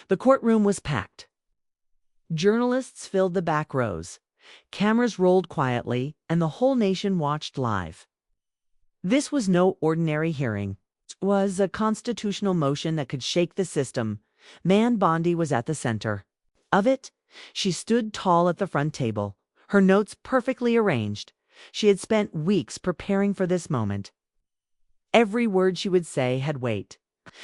The courtroom was packed. Journalists filled the back rows. Cameras rolled quietly, and the whole nation watched live. This was no ordinary hearing. It was a constitutional motion that could shake the system. Pam Bondi was at the center of it. She stood tall at the front table, her notes perfectly arranged. She had spent weeks preparing for this moment. Every word she would say had weight.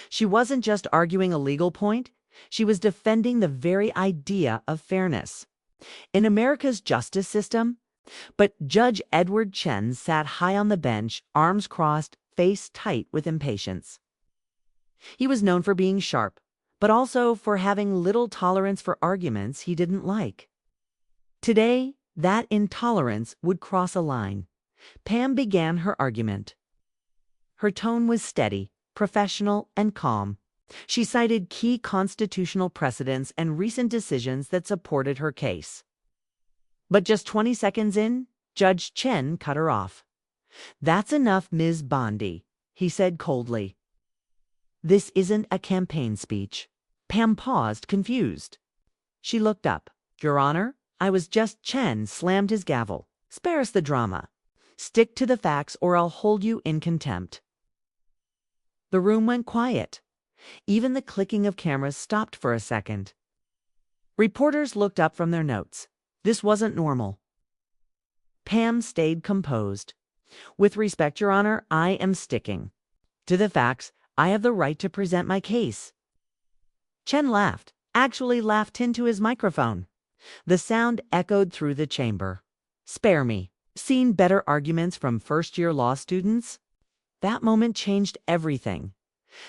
She wasn't just arguing a legal point, she was defending the very idea of fairness in America's justice system. But Judge Edward Chen sat high on the bench, arms crossed, face tight with impatience. He was known for being sharp, but also for having little tolerance for arguments he didn't like. Today, that intolerance would cross a line. Pam began her argument. Her tone was steady, professional, and calm. She cited key constitutional precedents and recent decisions that supported her case. But just 20 seconds in, Judge Chen cut her off. "That's enough, Ms. Bondi," he said coldly. "This isn't a campaign speech." Pam paused, confused. She looked up. "Your Honor, I was just—" Chen slammed his gavel. "Spare us the drama. Stick to the facts or I'll hold you in contempt." The room went quiet. Even the clicking of cameras stopped for a second. Reporters looked up from their notes. This wasn't normal. Pam stayed composed. "With respect, Your Honor, I am sticking to the facts. I have the right to present my case." Chen laughed, actually laughed into his microphone. The sound echoed through the chamber. "Spare me. Seen better arguments from first-year law students?" That moment changed everything.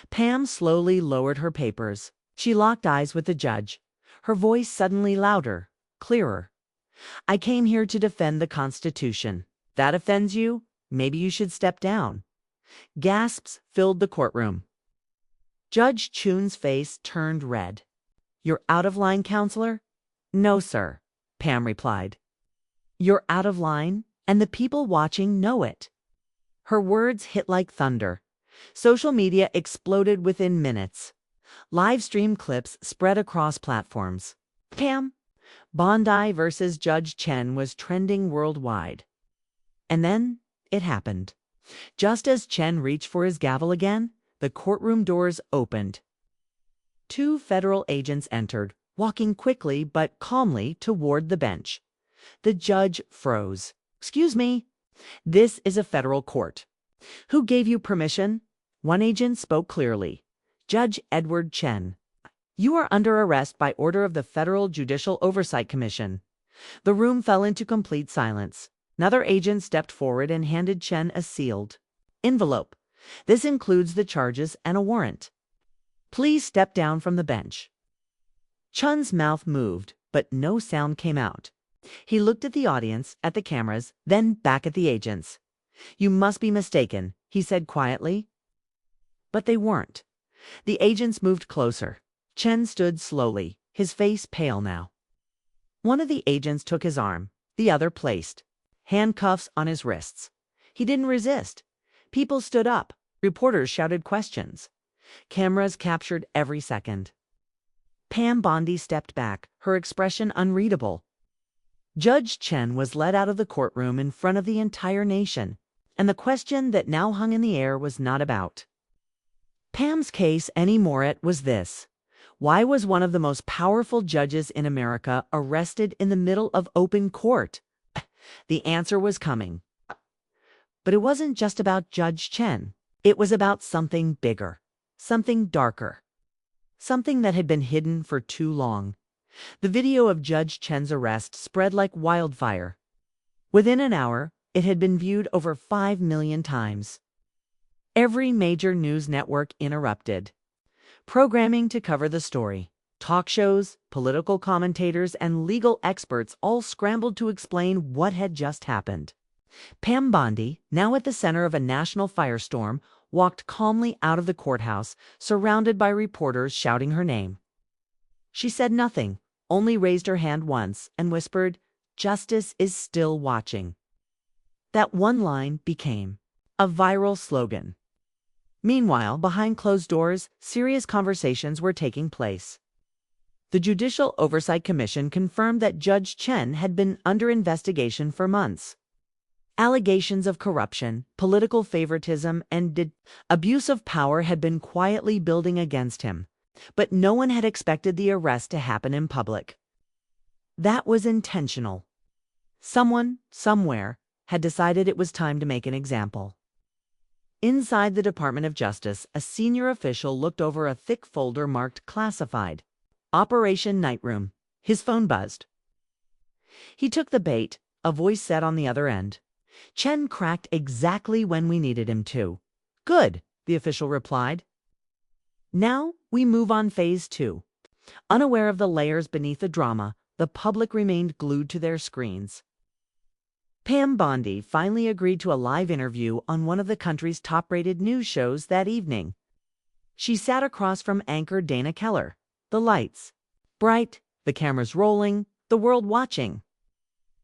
Pam slowly lowered her papers. She locked eyes with the judge, her voice suddenly louder, clearer. "I came here to defend the Constitution. That offends you? Maybe you should step down." Gasps filled the courtroom. Judge Chun's face turned red. "You're out of line, counselor?" "No, sir," Pam replied. "You're out of line, and the people watching know it." Her words hit like thunder. Social media exploded within minutes. Live stream clips spread across platforms. Pam Bondi versus Judge Chen was trending worldwide. And then it happened. Just as Chen reached for his gavel again, the courtroom doors opened. 2 federal agents entered, walking quickly but calmly toward the bench. The judge froze. "Excuse me, this is a federal court. Who gave you permission?" One agent spoke clearly. "Judge Edward Chen. You are under arrest by order of the Federal Judicial Oversight Commission." The room fell into complete silence. Another agent stepped forward and handed Chen a sealed envelope. "This includes the charges and a warrant. Please step down from the bench." Chen's mouth moved, but no sound came out. He looked at the audience, at the cameras, then back at the agents. "You must be mistaken," he said quietly. But they weren't. The agents moved closer. Chen stood slowly, his face pale now. One of the agents took his arm, the other placed handcuffs on his wrists. He didn't resist. People stood up. Reporters shouted questions. Cameras captured every second. Pam Bondi stepped back, her expression unreadable. Judge Chen was led out of the courtroom in front of the entire nation, and the question that now hung in the air was not about Pam's case anymore. It was this: why was one of the most powerful judges in America arrested in the middle of open court? The answer was coming. But it wasn't just about Judge Chen. It was about something bigger, something darker, something that had been hidden for too long. The video of Judge Chen's arrest spread like wildfire. Within an hour, it had been viewed over 5 million times. Every major news network interrupted programming to cover the story. Talk shows, political commentators, and legal experts all scrambled to explain what had just happened. Pam Bondi, now at the center of a national firestorm, walked calmly out of the courthouse, surrounded by reporters shouting her name. She said nothing, only raised her hand once and whispered, "Justice is still watching." That one line became a viral slogan. Meanwhile, behind closed doors, serious conversations were taking place. The Judicial Oversight Commission confirmed that Judge Chen had been under investigation for months. Allegations of corruption, political favoritism, and abuse of power had been quietly building against him, but no one had expected the arrest to happen in public. That was intentional. Someone, somewhere, had decided it was time to make an example. Inside the Department of Justice, a senior official looked over a thick folder marked Classified. Operation Nightroom. His phone buzzed. He took the bait, a voice said on the other end. Chen cracked exactly when we needed him to. Good, the official replied. Now we move on phase 2. Unaware of the layers beneath the drama, the public remained glued to their screens. Pam Bondi finally agreed to a live interview on one of the country's top-rated news shows that evening. She sat across from anchor Dana Keller. The lights bright, the cameras rolling, the world watching.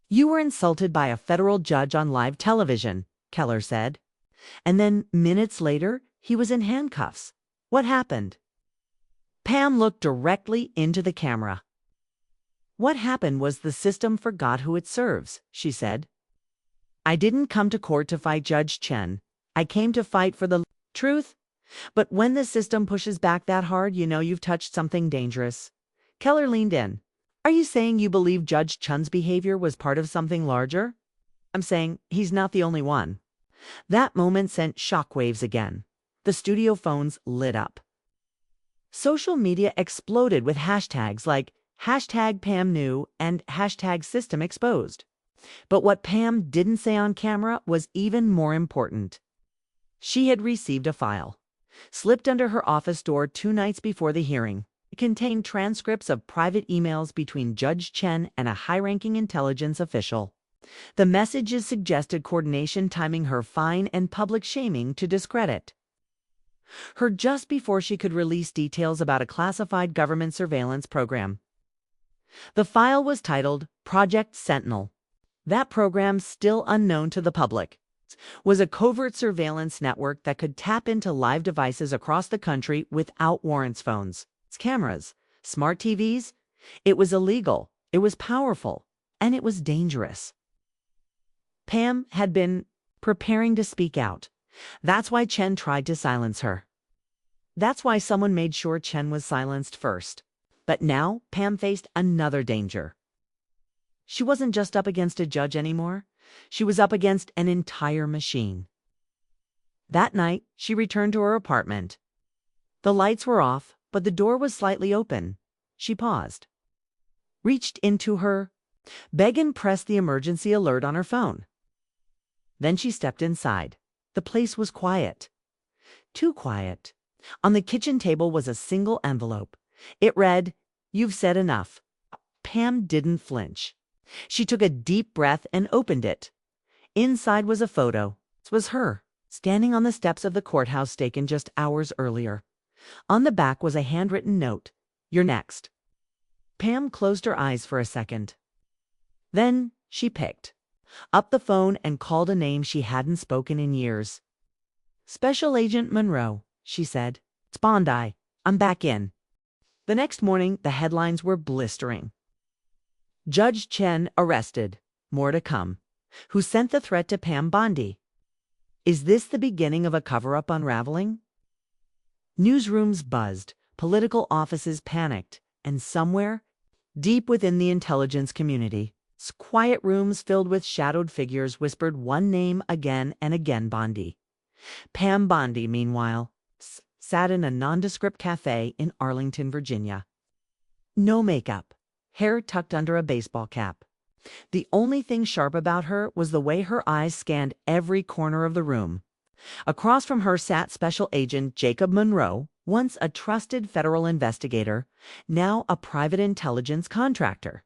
You were insulted by a federal judge on live television, Keller said. And then, minutes later, he was in handcuffs. What happened? Pam looked directly into the camera. What happened was the system forgot who it serves, she said. I didn't come to court to fight Judge Chen. I came to fight for the truth. But when the system pushes back that hard, you know you've touched something dangerous. Keller leaned in. Are you saying you believe Judge Chen's behavior was part of something larger? I'm saying he's not the only one. That moment sent shockwaves again. The studio phones lit up. Social media exploded with hashtags like #PamKnew and #SystemExposed. But what Pam didn't say on camera was even more important. She had received a file, slipped under her office door 2 nights before the hearing. It contained transcripts of private emails between Judge Chen and a high-ranking intelligence official. The messages suggested coordination timing her fine and public shaming to discredit her just before she could release details about a classified government surveillance program. The file was titled Project Sentinel. That program, still unknown to the public, was a covert surveillance network that could tap into live devices across the country without warrants, phones, cameras, smart TVs. It was illegal, it was powerful, and it was dangerous. Pam had been preparing to speak out. That's why Chen tried to silence her. That's why someone made sure Chen was silenced first. But now Pam faced another danger. She wasn't just up against a judge anymore. She was up against an entire machine. That night, she returned to her apartment. The lights were off, but the door was slightly open. She paused, reached into her bag and pressed the emergency alert on her phone. Then she stepped inside. The place was quiet. Too quiet. On the kitchen table was a single envelope. It read, "You've said enough." Pam didn't flinch. She took a deep breath and opened it. Inside was a photo. It was her, standing on the steps of the courthouse taken just hours earlier. On the back was a handwritten note, "You're next." Pam closed her eyes for a second. Then she picked up the phone and called a name she hadn't spoken in years. "Special Agent Monroe," she said. "It's Bondi. I'm back in." The next morning, the headlines were blistering. Judge Chen arrested. More to come. Who sent the threat to Pam Bondi? Is this the beginning of a cover-up unraveling? Newsrooms buzzed, political offices panicked, and somewhere, deep within the intelligence community, quiet rooms filled with shadowed figures whispered one name again and again: Bondi. Pam Bondi, meanwhile, sat in a nondescript cafe in Arlington, Virginia. No makeup, hair tucked under a baseball cap. The only thing sharp about her was the way her eyes scanned every corner of the room. Across from her sat Special Agent Jacob Monroe, once a trusted federal investigator, now a private intelligence contractor.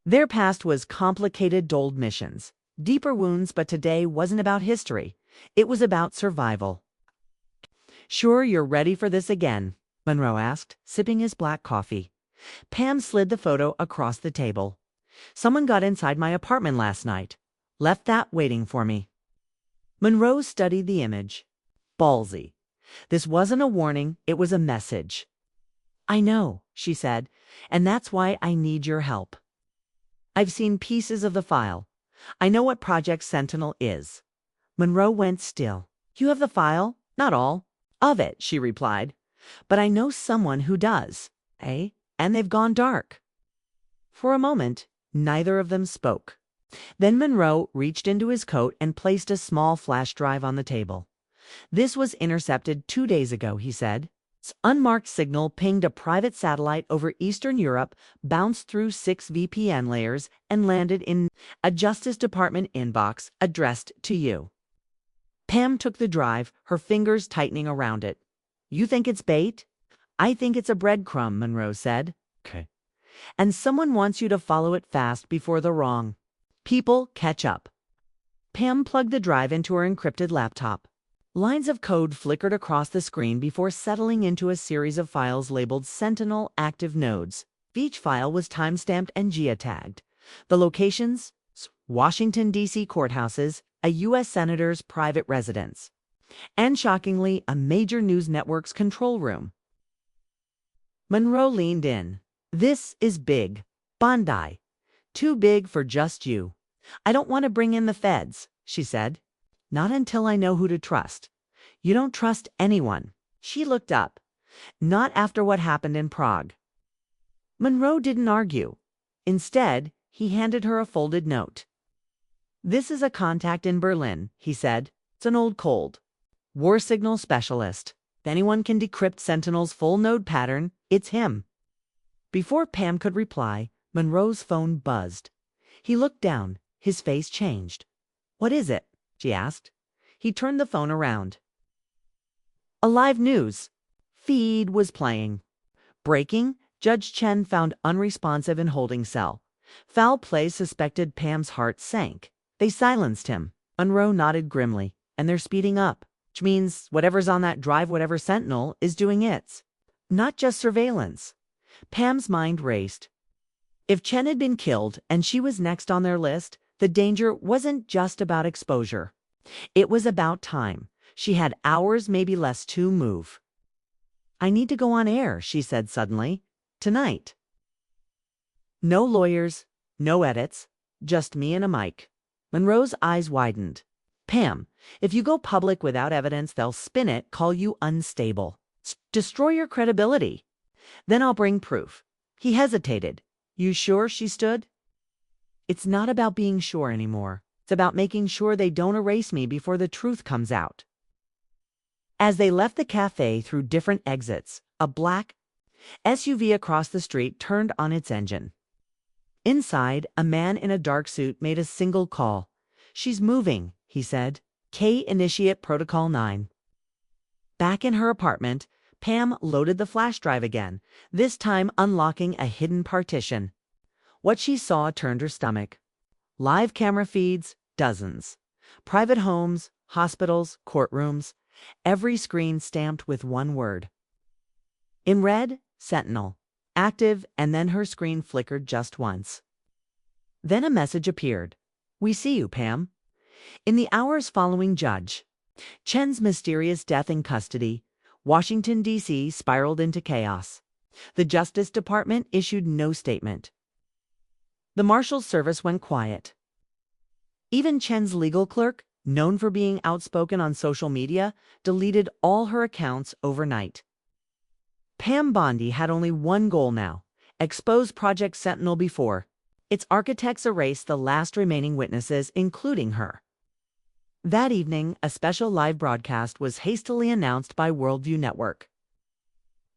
Their past was complicated, dulled missions, deeper wounds, but today wasn't about history. It was about survival. "Sure you're ready for this again?" Monroe asked, sipping his black coffee. Pam slid the photo across the table. "Someone got inside my apartment last night. Left that waiting for me." Monroe studied the image. Ballsy. This wasn't a warning, it was a message. "I know," she said, And that's why I need your help. I've seen pieces of the file. I know what Project Sentinel is. Monroe went still. You have the file? Not all of it, she replied. But I know someone who does. Eh? And they've gone dark. For a moment, neither of them spoke. Then Monroe reached into his coat and placed a small flash drive on the table. This was intercepted 2 days ago, he said. Its unmarked signal pinged a private satellite over Eastern Europe, bounced through 6 VPN layers, and landed in a Justice Department inbox addressed to you. Pam took the drive, her fingers tightening around it. You think it's bait? I think it's a breadcrumb, Monroe said. Okay. And someone wants you to follow it fast before the wrong people catch up. Pam plugged the drive into her encrypted laptop. Lines of code flickered across the screen before settling into a series of files labeled Sentinel Active Nodes. Each file was timestamped and geotagged. The locations: Washington, D.C. courthouses, a U.S. senator's private residence, and shockingly, a major news network's control room. Monroe leaned in. This is big. Bondi. Too big for just you. I don't want to bring in the feds, she said. Not until I know who to trust. You don't trust anyone. She looked up. Not after what happened in Prague. Monroe didn't argue. Instead, he handed her a folded note. This is a contact in Berlin, he said. It's an old cold. War signal specialist. If anyone can decrypt Sentinel's full node pattern, it's him. Before Pam could reply, Monroe's phone buzzed. He looked down. His face changed. What is it? She asked. He turned the phone around. A live news feed was playing. Breaking: Judge Chen found unresponsive in holding cell. Foul play suspected. Pam's heart sank. They silenced him. Monroe nodded grimly. And they're speeding up, which means whatever's on that drive, whatever Sentinel, is doing its. Not just surveillance. Pam's mind raced. If Chen had been killed and she was next on their list, the danger wasn't just about exposure. It was about time. She had hours, maybe less, to move. I need to go on air, she said suddenly. Tonight. No lawyers, no edits, just me and a mic. Monroe's eyes widened. Pam, if you go public without evidence, they'll spin it, call you unstable. Destroy your credibility. Then I'll bring proof. He hesitated. You sure? She stood. It's not about being sure anymore. It's about making sure they don't erase me before the truth comes out. As they left the cafe through different exits, a black SUV across the street turned on its engine. Inside, a man in a dark suit made a single call. She's moving, he said. K initiate protocol 9. Back in her apartment, Pam loaded the flash drive again, this time unlocking a hidden partition. What she saw turned her stomach. Live camera feeds, dozens. Private homes, hospitals, courtrooms. Every screen stamped with one word. In red, Sentinel. Active, and then her screen flickered just once. Then a message appeared. We see you, Pam. In the hours following Judge Chen's mysterious death in custody, Washington, D.C. spiraled into chaos. The Justice Department issued no statement. The Marshal's Service went quiet. Even Chen's legal clerk, known for being outspoken on social media, deleted all her accounts overnight. Pam Bondi had only one goal now: expose Project Sentinel before its architects erased the last remaining witnesses, including her. That evening, a special live broadcast was hastily announced by Worldview Network,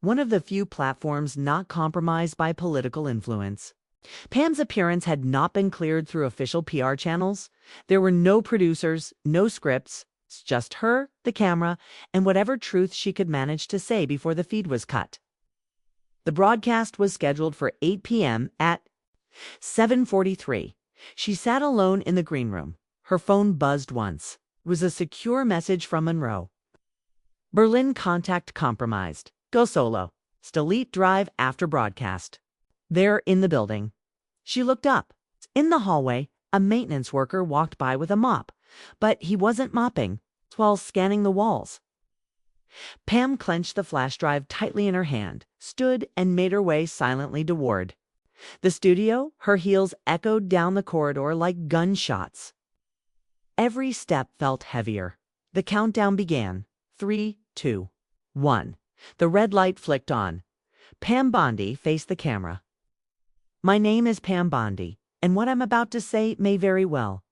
one of the few platforms not compromised by political influence. Pam's appearance had not been cleared through official PR channels. There were no producers, no scripts, just her, the camera, and whatever truth she could manage to say before the feed was cut. The broadcast was scheduled for 8 p.m. At 7:43, she sat alone in the green room. Her phone buzzed once. It was a secure message from Monroe. Berlin contact compromised. Go solo. Delete drive after broadcast. They're in the building. She looked up. In the hallway, a maintenance worker walked by with a mop, but he wasn't mopping while scanning the walls. Pam clenched the flash drive tightly in her hand, stood, and made her way silently toward the studio. Her heels echoed down the corridor like gunshots. Every step felt heavier. The countdown began. 3, 2, 1. The red light flicked on. Pam Bondi faced the camera. My name is Pam Bondi, and what I'm about to say may very well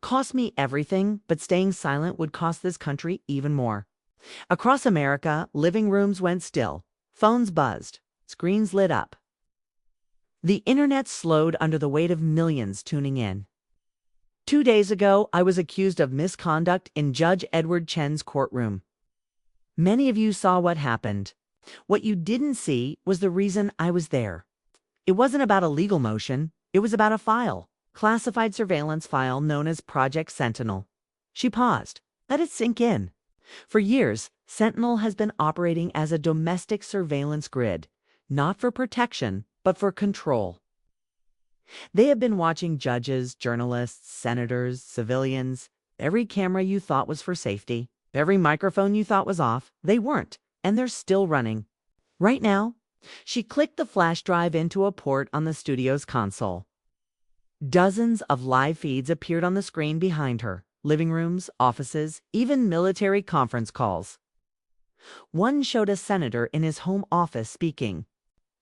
cost me everything, but staying silent would cost this country even more. Across America, living rooms went still. Phones buzzed. Screens lit up. The internet slowed under the weight of millions tuning in. 2 days ago, I was accused of misconduct in Judge Edward Chen's courtroom. Many of you saw what happened. What you didn't see was the reason I was there. It wasn't about a legal motion. It was about a file, classified surveillance file known as Project Sentinel. She paused. Let it sink in. For years, Sentinel has been operating as a domestic surveillance grid, not for protection, but for control. They have been watching judges, journalists, senators, civilians. Every camera you thought was for safety, every microphone you thought was off, they weren't, and they're still running. Right now, she clicked the flash drive into a port on the studio's console. Dozens of live feeds appeared on the screen behind her. Living rooms, offices, even military conference calls. One showed a senator in his home office speaking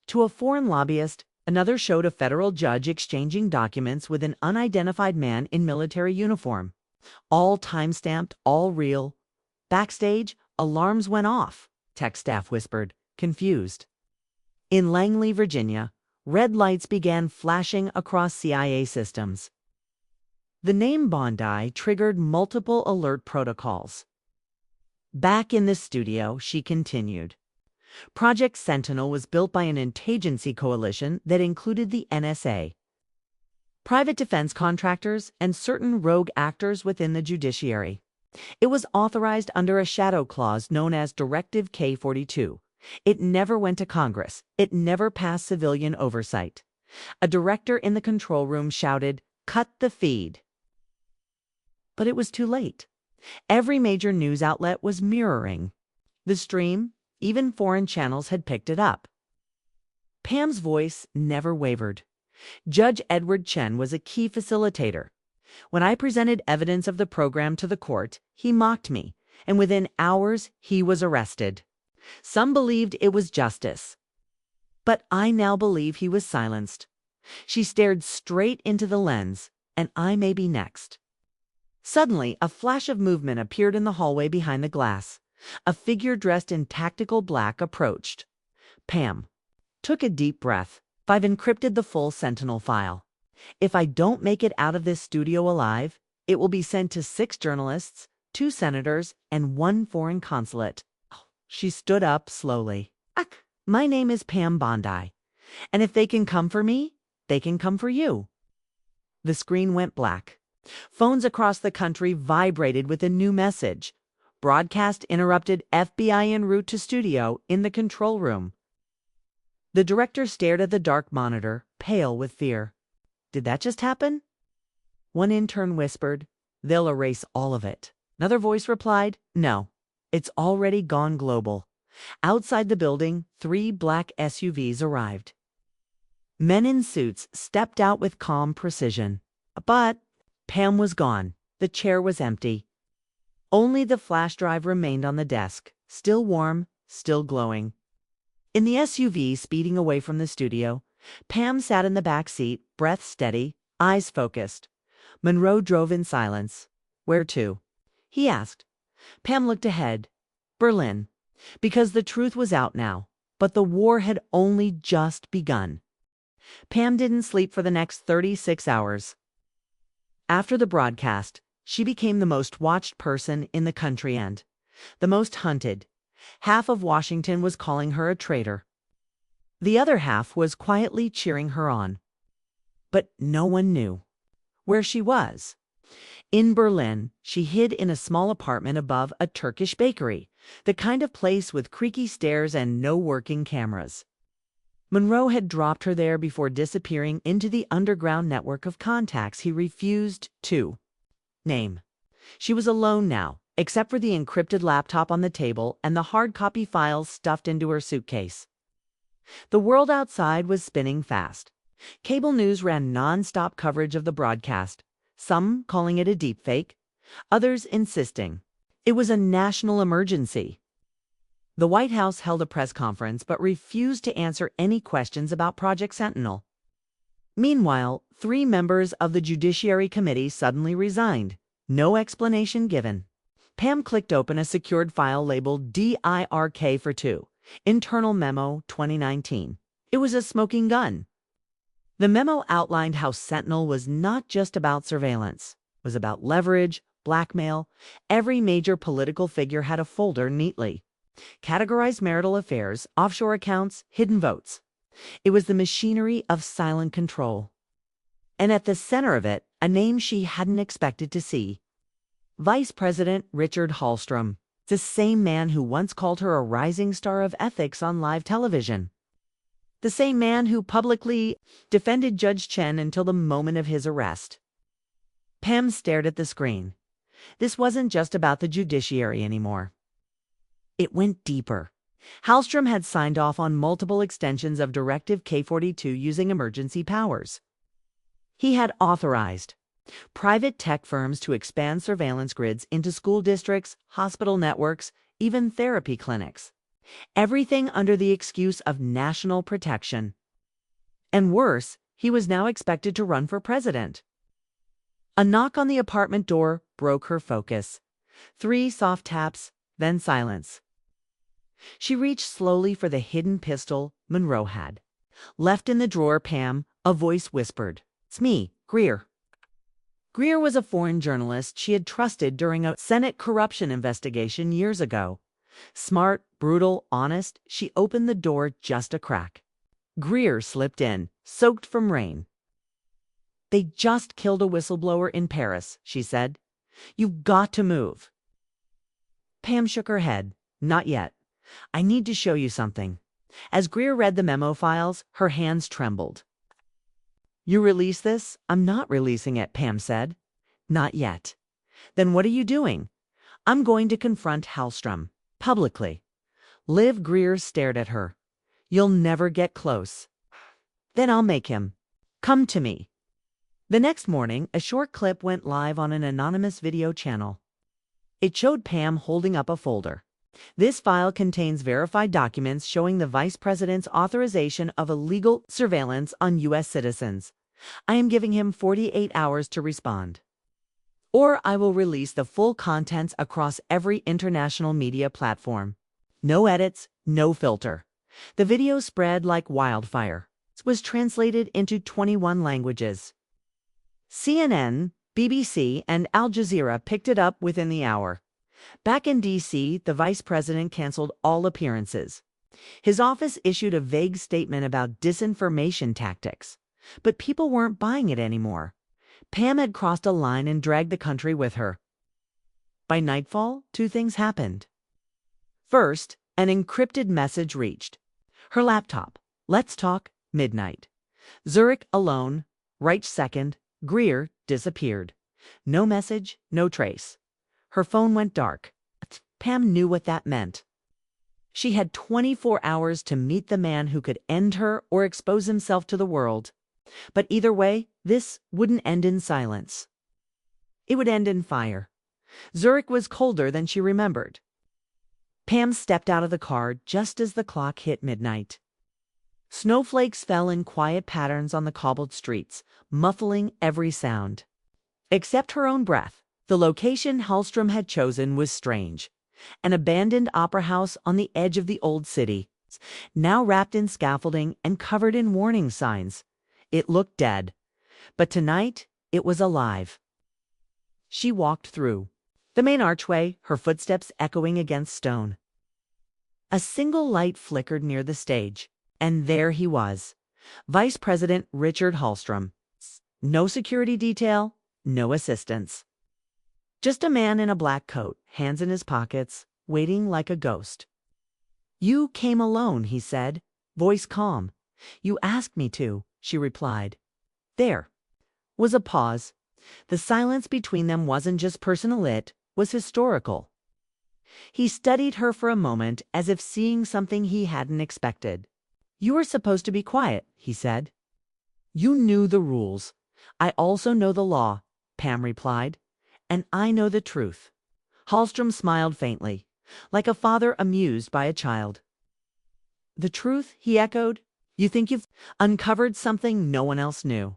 to a foreign lobbyist. Another showed a federal judge exchanging documents with an unidentified man in military uniform. All time-stamped, all real. Backstage, alarms went off, tech staff whispered, confused. In Langley, Virginia, red lights began flashing across CIA systems. The name Bondi triggered multiple alert protocols. Back in the studio, she continued. Project Sentinel was built by an interagency coalition that included the NSA, private defense contractors, and certain rogue actors within the judiciary. It was authorized under a shadow clause known as Directive K-42. It never went to Congress. It never passed civilian oversight. A director in the control room shouted, "Cut the feed." But it was too late. Every major news outlet was mirroring the stream. Even foreign channels had picked it up. Pam's voice never wavered. Judge Edward Chen was a key facilitator. When I presented evidence of the program to the court, he mocked me, and within hours he was arrested. Some believed it was justice, but I now believe he was silenced. She stared straight into the lens, and I may be next. Suddenly, a flash of movement appeared in the hallway behind the glass. A figure dressed in tactical black approached. Pam took a deep breath. I've encrypted the full Sentinel file. If I don't make it out of this studio alive, it will be sent to 6 journalists, 2 senators, and 1 foreign consulate. She stood up slowly. My name is Pam Bondi, and if they can come for me, they can come for you. The screen went black. Phones across the country vibrated with a new message. Broadcast interrupted, FBI en route to studio in the control room. The director stared at the dark monitor, pale with fear. Did that just happen? One intern whispered, "They'll erase all of it." Another voice replied, "No, it's already gone global." Outside the building, 3 black SUVs arrived. Men in suits stepped out with calm precision. But Pam was gone. The chair was empty. Only the flash drive remained on the desk, still warm, still glowing. In the SUV speeding away from the studio, Pam sat in the back seat, breath steady, eyes focused. Monroe drove in silence. "Where to?" he asked. Pam looked ahead. Berlin. Because the truth was out now, but the war had only just begun. Pam didn't sleep for the next 36 hours. After the broadcast, she became the most watched person in the country and the most hunted. Half of Washington was calling her a traitor. The other half was quietly cheering her on. But no one knew where she was. In Berlin, she hid in a small apartment above a Turkish bakery, the kind of place with creaky stairs and no working cameras. Monroe had dropped her there before disappearing into the underground network of contacts he refused to name. She was alone now, except for the encrypted laptop on the table and the hard copy files stuffed into her suitcase. The world outside was spinning fast. Cable news ran non-stop coverage of the broadcast, some calling it a deepfake, others insisting it was a national emergency. The White House held a press conference but refused to answer any questions about Project Sentinel. Meanwhile, 3 members of the Judiciary Committee suddenly resigned, no explanation given. Pam clicked open a secured file labeled DIRK for 2, Internal Memo 2019. It was a smoking gun. The memo outlined how Sentinel was not just about surveillance. It was about leverage, blackmail. Every major political figure had a folder neatly categorized: marital affairs, offshore accounts, hidden votes. It was the machinery of silent control. And at the center of it, a name she hadn't expected to see. Vice President Richard Hallstrom, the same man who once called her a rising star of ethics on live television. The same man who publicly defended Judge Chen until the moment of his arrest. Pam stared at the screen. This wasn't just about the judiciary anymore. It went deeper. Hallstrom had signed off on multiple extensions of Directive K-42 using emergency powers. He had authorized private tech firms to expand surveillance grids into school districts, hospital networks, even therapy clinics. Everything under the excuse of national protection. And worse, he was now expected to run for president. A knock on the apartment door broke her focus. 3 soft taps, then silence. She reached slowly for the hidden pistol Monroe had. Left in the drawer, Pam, a voice whispered, "It's me, Greer." Greer was a foreign journalist she had trusted during a Senate corruption investigation years ago. Smart, brutal, honest, she opened the door just a crack. Greer slipped in, soaked from rain. "They just killed a whistleblower in Paris," she said. "You've got to move." Pam shook her head. "Not yet. I need to show you something." As Greer read the memo files, her hands trembled. "You release this?" "I'm not releasing it," Pam said. "Not yet." "Then what are you doing?" "I'm going to confront Hallstrom. Publicly." Liv Greer stared at her. "You'll never get close." "Then I'll make him. Come to me." The next morning, a short clip went live on an anonymous video channel. It showed Pam holding up a folder. "This file contains verified documents showing the Vice President's authorization of illegal surveillance on U.S. citizens. I am giving him 48 hours to respond. Or I will release the full contents across every international media platform. No edits, no filter." The video spread like wildfire. It was translated into 21 languages. CNN, BBC, and Al Jazeera picked it up within the hour. Back in D.C., the vice president canceled all appearances. His office issued a vague statement about disinformation tactics. But people weren't buying it anymore. Pam had crossed a line and dragged the country with her. By nightfall, 2 things happened. First, an encrypted message reached her laptop. "Let's talk, midnight." Zurich alone, right second, Greer disappeared. No message, no trace. Her phone went dark. Pam knew what that meant. She had 24 hours to meet the man who could end her or expose himself to the world. But either way, this wouldn't end in silence. It would end in fire. Zurich was colder than she remembered. Pam stepped out of the car just as the clock hit midnight. Snowflakes fell in quiet patterns on the cobbled streets, muffling every sound. Except her own breath. The location Hallstrom had chosen was strange. An abandoned opera house on the edge of the old city, now wrapped in scaffolding and covered in warning signs. It looked dead. But tonight, it was alive. She walked through the main archway, her footsteps echoing against stone. A single light flickered near the stage, and there he was, Vice President Richard Hallstrom. No security detail, no assistance. Just a man in a black coat, hands in his pockets, waiting like a ghost. "You came alone," he said, voice calm. "You asked me to," she replied. There was a pause. The silence between them wasn't just personal, it was historical. He studied her for a moment as if seeing something he hadn't expected. "You were supposed to be quiet," he said. "You knew the rules. I also know the law," Pam replied. "And I know the truth." Hallstrom smiled faintly, like a father amused by a child. "The truth?" he echoed. "You think you've uncovered something no one else knew?"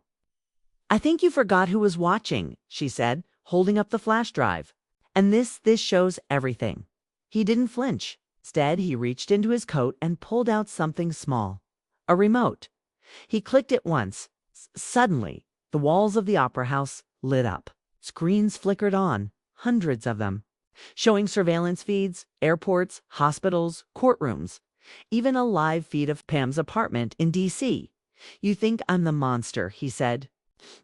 "I think you forgot who was watching," she said, holding up the flash drive. "And this shows everything." He didn't flinch. Instead, he reached into his coat and pulled out something small. A remote. He clicked it once. Suddenly, the walls of the opera house lit up. Screens flickered on, hundreds of them, showing surveillance feeds, airports, hospitals, courtrooms, even a live feed of Pam's apartment in D.C. "You think I'm the monster," he said.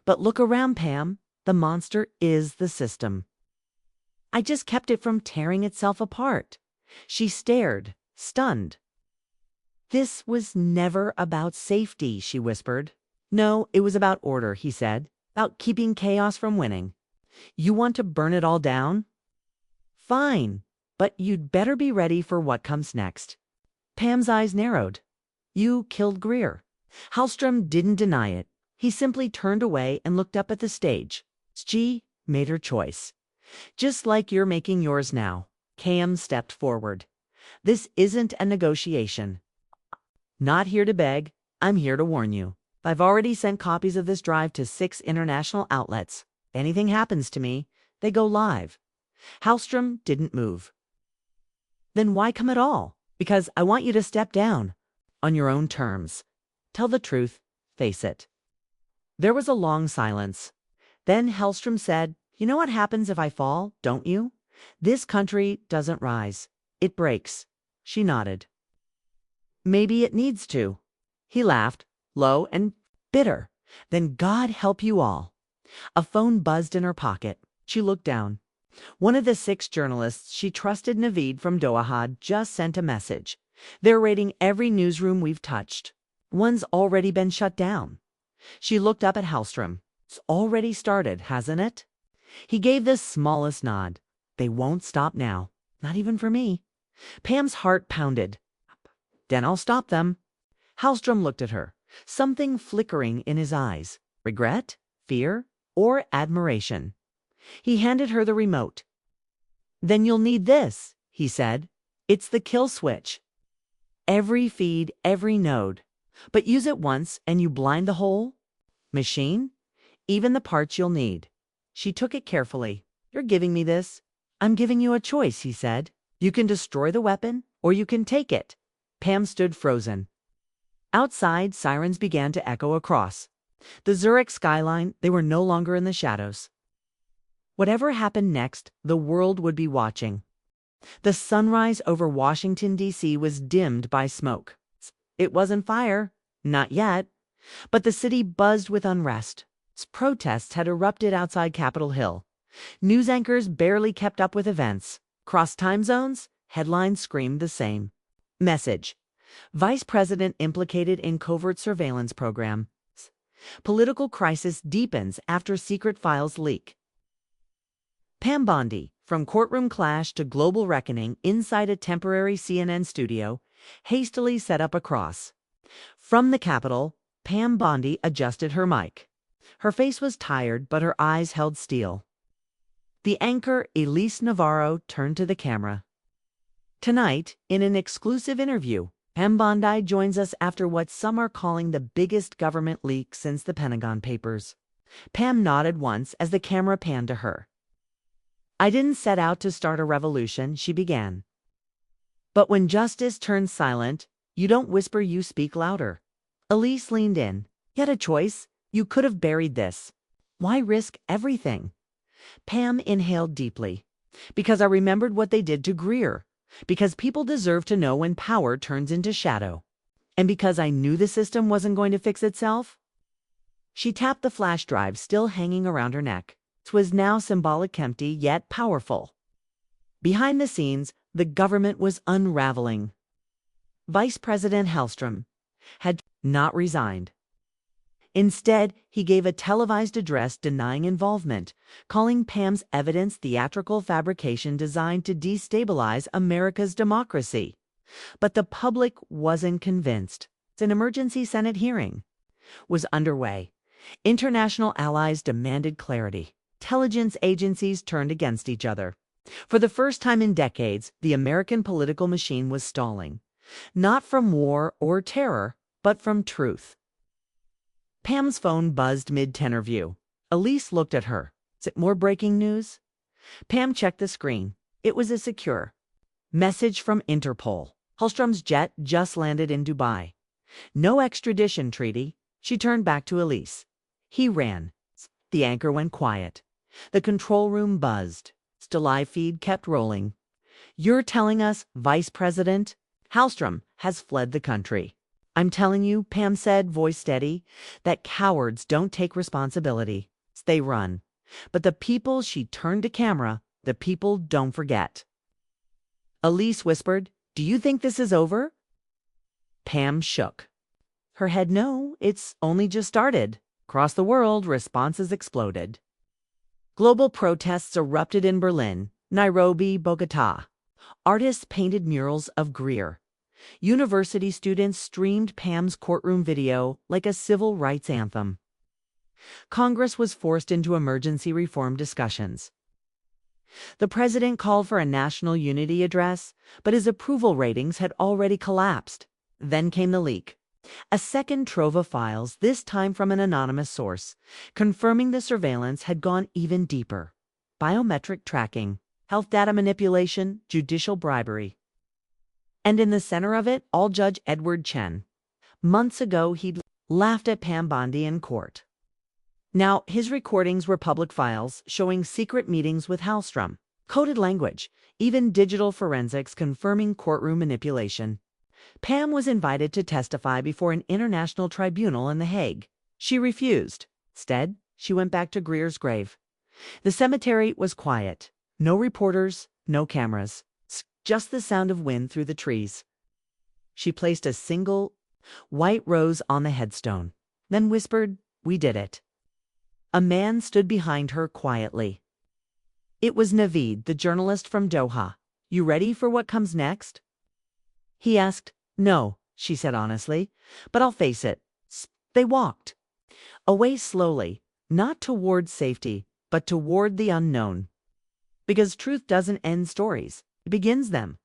"But look around, Pam. The monster is the system. I just kept it from tearing itself apart." She stared, stunned. "This was never about safety," she whispered. "No, it was about order," he said. "About keeping chaos from winning. You want to burn it all down? Fine, but you'd better be ready for what comes next." Pam's eyes narrowed. "You killed Greer." Hallstrom didn't deny it. He simply turned away and looked up at the stage. She made her choice. "Just like you're making yours now." Pam stepped forward. "This isn't a negotiation. Not here to beg. I'm here to warn you. I've already sent copies of this drive to 6 international outlets. If anything happens to me, they go live." Hallstrom didn't move. "Then why come at all?" "Because I want you to step down. On your own terms. Tell the truth. Face it." There was a long silence. Then Hallstrom said, "You know what happens if I fall, don't you? This country doesn't rise. It breaks." She nodded. "Maybe it needs to." He laughed, low and bitter. "Then God help you all." A phone buzzed in her pocket. She looked down. One of the 6 journalists she trusted, Naveed from Doha, had just sent a message. "They're raiding every newsroom we've touched. One's already been shut down." She looked up at Hallstrom. "It's already started, hasn't it?" He gave the smallest nod. "They won't stop now. Not even for me." Pam's heart pounded. "Then I'll stop them." Hallstrom looked at her, something flickering in his eyes. Regret? Fear? Or admiration? He handed her the remote. "Then you'll need this," he said. "It's the kill switch. Every feed, every node. But use it once and you blind the whole machine, even the parts you'll need." She took it carefully. "You're giving me this." "I'm giving you a choice," he said. "You can destroy the weapon or you can take it." Pam stood frozen. Outside, sirens began to echo across the Zurich skyline. They were no longer in the shadows. Whatever happened next, the world would be watching. The sunrise over Washington, D.C. was dimmed by smoke. It wasn't fire, not yet, but the city buzzed with unrest. Protests had erupted outside Capitol Hill. News anchors barely kept up with events. Across time zones, headlines screamed the same. Message: Vice President implicated in covert surveillance program. Political crisis deepens after secret files leak. Pam Bondi, from courtroom clash to global reckoning inside a temporary CNN studio, hastily set up a cross. From the Capitol, Pam Bondi adjusted her mic. Her face was tired, but her eyes held steel. The anchor, Elise Navarro, turned to the camera. Tonight, in an exclusive interview, Pam Bondi joins us after what some are calling the biggest government leak since the Pentagon Papers. Pam nodded once as the camera panned to her. "I didn't set out to start a revolution," she began. "But when justice turns silent, you don't whisper, you speak louder." Elise leaned in. "You had a choice. You could have buried this. Why risk everything?" Pam inhaled deeply. "Because I remembered what they did to Greer. Because people deserve to know when power turns into shadow. And because I knew the system wasn't going to fix itself." She tapped the flash drive still hanging around her neck. It was now symbolic, empty, yet powerful. Behind the scenes, the government was unraveling. Vice President Hallstrom had not resigned. Instead, he gave a televised address denying involvement, calling Pam's evidence theatrical fabrication designed to destabilize America's democracy. But the public wasn't convinced. An emergency Senate hearing was underway. International allies demanded clarity. Intelligence agencies turned against each other. For the first time in decades, the American political machine was stalling. Not from war or terror, but from truth. Pam's phone buzzed mid-interview. Elise looked at her. Is it more breaking news? Pam checked the screen. It was a secure message from Interpol. Hallstrom's jet just landed in Dubai. No extradition treaty. She turned back to Elise. He ran. The anchor went quiet. The control room buzzed. The live feed kept rolling. You're telling us, Vice President, Hallstrom has fled the country. I'm telling you, Pam said, voice steady, that cowards don't take responsibility. They run. But the people she turned to camera, the people don't forget. Elise whispered, do you think this is over? Pam shook her head. No, it's only just started. Across the world, responses exploded. Global protests erupted in Berlin, Nairobi, Bogota. Artists painted murals of Greer. University students streamed Pam's courtroom video like a civil rights anthem. Congress was forced into emergency reform discussions. The president called for a national unity address, but his approval ratings had already collapsed. Then came the leak. A second trove of files, this time from an anonymous source, confirming the surveillance had gone even deeper. Biometric tracking, health data manipulation, judicial bribery. And in the center of it, all Judge Edward Chen. Months ago, he'd laughed at Pam Bondi in court. Now, his recordings were public files showing secret meetings with Hallstrom, coded language, even digital forensics confirming courtroom manipulation. Pam was invited to testify before an international tribunal in The Hague. She refused. Instead, she went back to Greer's grave. The cemetery was quiet. No reporters, no cameras. Just the sound of wind through the trees. She placed a single white rose on the headstone, then whispered, "We did it." A man stood behind her quietly. It was Naveed, the journalist from Doha. "You ready for what comes next?" He asked. "No," she said honestly, "but I'll face it." They walked away slowly, not toward safety, but toward the unknown. Because truth doesn't end stories, it begins them.